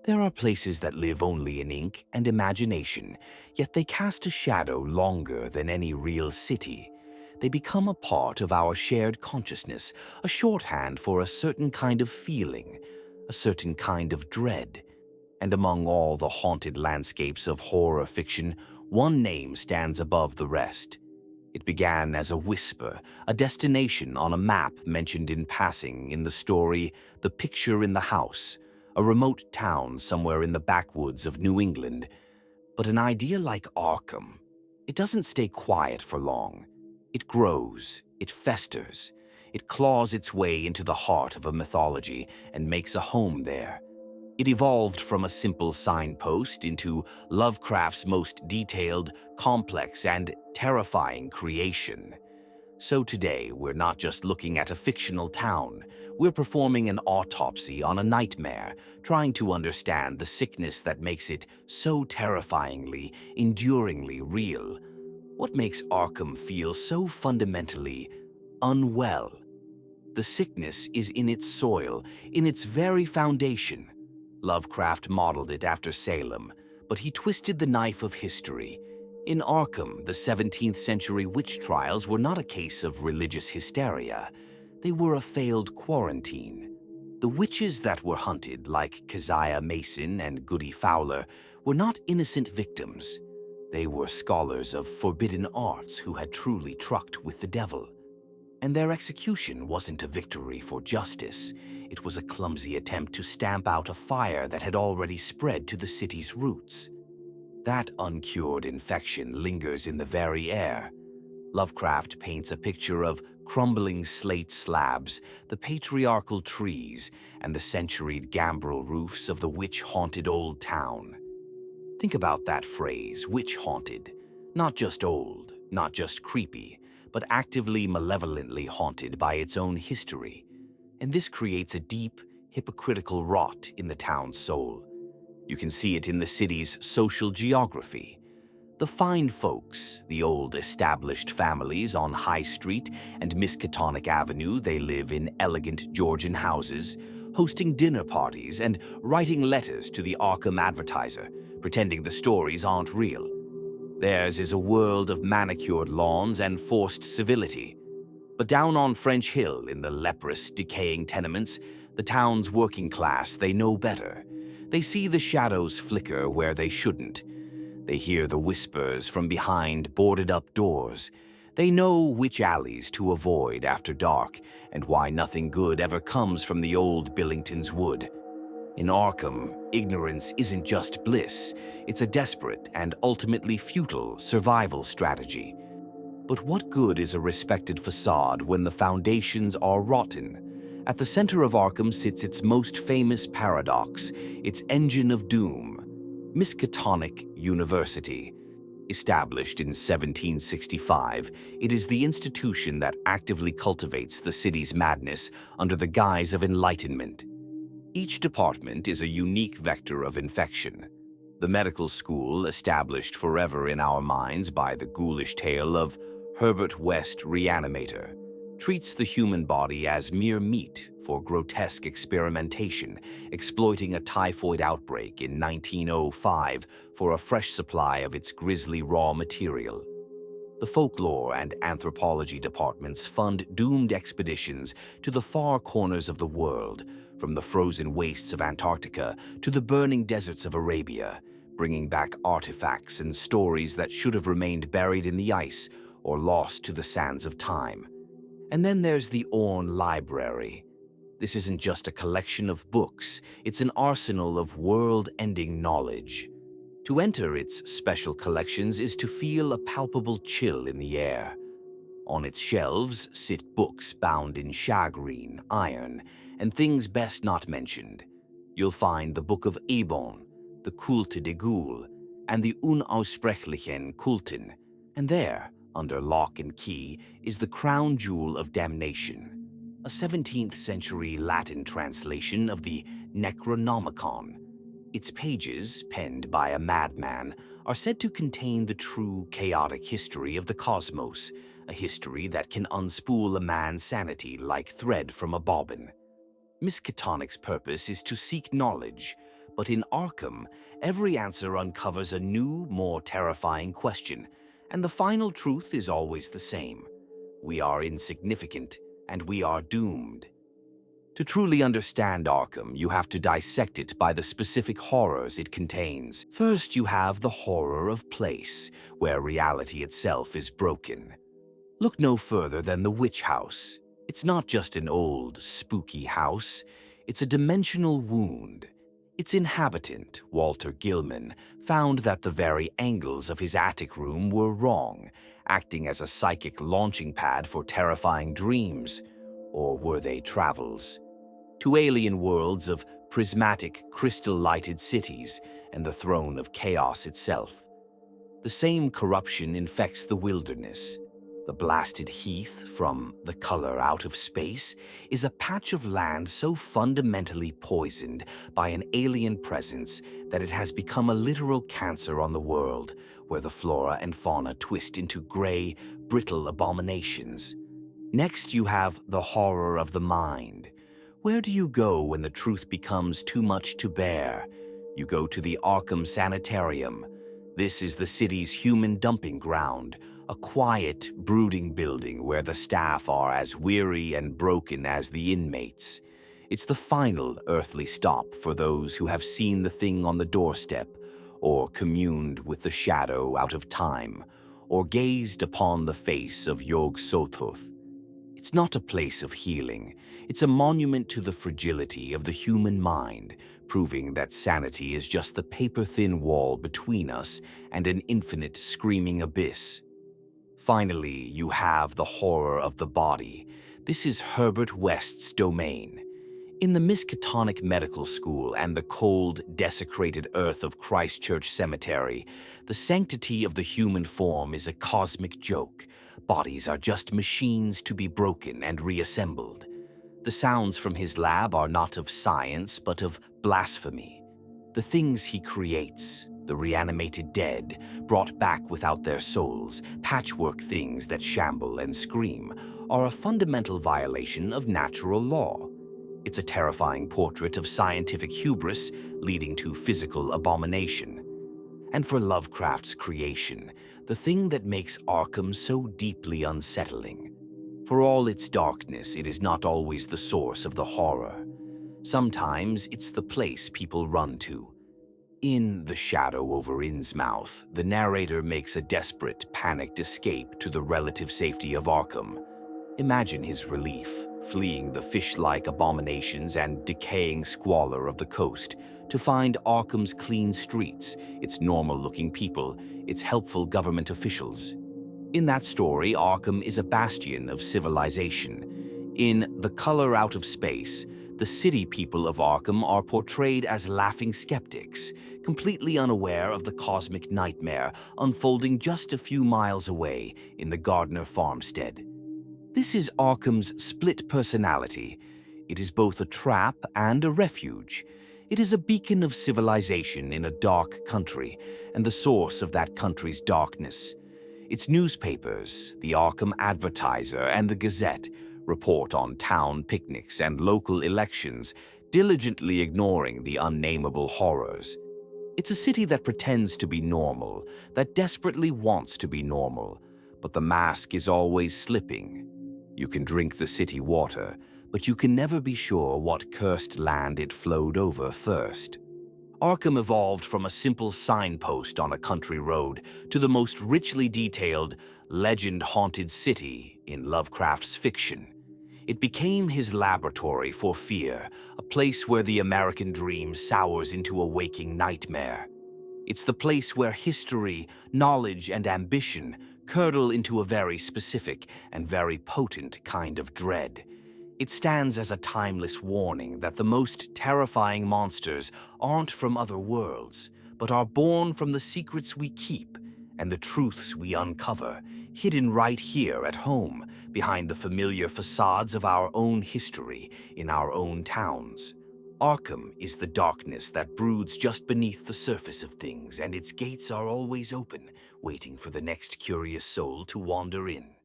There are places that live only in ink and imagination, yet they cast a shadow longer than any real city. They become a part of our shared consciousness, a shorthand for a certain kind of feeling, a certain kind of dread. And among all the haunted landscapes of horror fiction, one name stands above the rest. It began as a whisper, a destination on a map mentioned in passing in the story The Picture in the House, a remote town somewhere in the backwoods of New England. But an idea like Arkham, it doesn't stay quiet for long. It grows, it festers, it claws its way into the heart of a mythology and makes a home there. It evolved from a simple signpost into Lovecraft's most detailed, complex, and terrifying creation. So today, we're not just looking at a fictional town. We're performing an autopsy on a nightmare, trying to understand the sickness that makes it so terrifyingly, enduringly real. What makes Arkham feel so fundamentally unwell? The sickness is in its soil, in its very foundation. Lovecraft modeled it after Salem, but he twisted the knife of history. In Arkham, the 17th century witch trials were not a case of religious hysteria. They were a failed quarantine. The witches that were hunted, like Keziah Mason and Goody Fowler, were not innocent victims. They were scholars of forbidden arts who had truly trucked with the devil. And their execution wasn't a victory for justice. It was a clumsy attempt to stamp out a fire that had already spread to the city's roots. That uncured infection lingers in the very air. Lovecraft paints a picture of crumbling slate slabs, the patriarchal trees, and the centuried gambrel roofs of the witch-haunted old town. Think about that phrase, witch-haunted. Not just old, not just creepy, but actively malevolently haunted by its own history. And this creates a deep, hypocritical rot in the town's soul. You can see it in the city's social geography. The fine folks, the old established families on High Street and Miskatonic Avenue, they live in elegant Georgian houses, hosting dinner parties and writing letters to the Arkham Advertiser, pretending the stories aren't real. Theirs is a world of manicured lawns and forced civility. But down on French Hill, in the leprous, decaying tenements, the town's working class, they know better. They see the shadows flicker where they shouldn't. They hear the whispers from behind boarded-up doors. They know which alleys to avoid after dark and why nothing good ever comes from the old Billington's Wood. In Arkham, ignorance isn't just bliss, it's a desperate and ultimately futile survival strategy. But what good is a respected facade when the foundations are rotten? At the center of Arkham sits its most famous paradox, its engine of doom, Miskatonic University. Established in 1765, it is the institution that actively cultivates the city's madness under the guise of enlightenment. Each department is a unique vector of infection. The medical school, established forever in our minds by the ghoulish tale of Herbert West Reanimator, treats the human body as mere meat for grotesque experimentation, exploiting a typhoid outbreak in 1905 for a fresh supply of its grisly raw material. The folklore and anthropology departments fund doomed expeditions to the far corners of the world, from the frozen wastes of Antarctica to the burning deserts of Arabia, bringing back artifacts and stories that should have remained buried in the ice or lost to the sands of time. And then there's the Orne Library. This isn't just a collection of books, it's an arsenal of world-ending knowledge. To enter its special collections is to feel a palpable chill in the air. On its shelves sit books bound in shagreen, iron, and things best not mentioned. You'll find the Book of Ebon, the Kulte de Ghoul, and the Unaussprechlichen Kulten. And there, under lock and key, is the crown jewel of damnation, a 17th century Latin translation of the Necronomicon. Its pages, penned by a madman, are said to contain the true chaotic history of the cosmos, a history that can unspool a man's sanity like thread from a bobbin. Miskatonic's purpose is to seek knowledge, But in Arkham, every answer uncovers a new, more terrifying question, and the final truth is always the same. We are insignificant, and we are doomed. To truly understand Arkham, you have to dissect it by the specific horrors it contains. First, you have the horror of place, where reality itself is broken. Look no further than the Witch House. It's not just an old, spooky house. It's a dimensional wound. Its inhabitant, Walter Gilman, found that the very angles of his attic room were wrong, acting as a psychic launching pad for terrifying dreams. Or were they travels? To alien worlds of prismatic, crystal-lighted cities and the throne of chaos itself. The same corruption infects the wilderness. The blasted heath from The Color Out of Space is a patch of land so fundamentally poisoned by an alien presence that it has become a literal cancer on the world, where the flora and fauna twist into gray, brittle abominations. Next, you have the horror of the mind. Where do you go when the truth becomes too much to bear? You go to the Arkham Sanitarium. This is the city's human dumping ground, a quiet, brooding building where the staff are as weary and broken as the inmates. It's the final earthly stop for those who have seen the thing on the doorstep, or communed with the shadow out of time, or gazed upon the face of Yog Sothoth. It's not a place of healing. It's a monument to the fragility of the human mind, proving that sanity is just the paper-thin wall between us and an infinite screaming abyss. Finally, you have the horror of the body. This is Herbert West's domain. In the Miskatonic Medical School and the cold, desecrated earth of Christchurch Cemetery, the sanctity of the human form is a cosmic joke. Bodies are just machines to be broken and reassembled. The sounds from his lab are not of science, but of blasphemy. The things he creates, the reanimated dead, brought back without their souls, patchwork things that shamble and scream, are a fundamental violation of natural law. It's a terrifying portrait of scientific hubris leading to physical abomination. And for Lovecraft's creation, the thing that makes Arkham so deeply unsettling. For all its darkness, it is not always the source of the horror. Sometimes it's the place people run to. In The Shadow over Innsmouth, the narrator makes a desperate, panicked escape to the relative safety of Arkham. Imagine his relief, fleeing the fish-like abominations and decaying squalor of the coast, to find Arkham's clean streets, its normal-looking people, its helpful government officials. In that story, Arkham is a bastion of civilization. In The Color Out of Space, the city people of Arkham are portrayed as laughing skeptics, completely unaware of the cosmic nightmare unfolding just a few miles away in the Gardner farmstead. This is Arkham's split personality. It is both a trap and a refuge. It is a beacon of civilization in a dark country, and the source of that country's darkness. Its newspapers, the Arkham Advertiser and the Gazette, report on town picnics and local elections, diligently ignoring the unnameable horrors. It's a city that pretends to be normal, that desperately wants to be normal, but the mask is always slipping. You can drink the city water, but you can never be sure what cursed land it flowed over first. Arkham evolved from a simple signpost on a country road to the most richly detailed, legend-haunted city in Lovecraft's fiction. It became his laboratory for fear, a place where the American dream sours into a waking nightmare. It's the place where history, knowledge, and ambition curdle into a very specific and very potent kind of dread. It stands as a timeless warning that the most terrifying monsters aren't from other worlds, but are born from the secrets we keep and the truths we uncover, hidden right here at home, behind the familiar facades of our own history in our own towns. Arkham is the darkness that broods just beneath the surface of things, and its gates are always open, waiting for the next curious soul to wander in.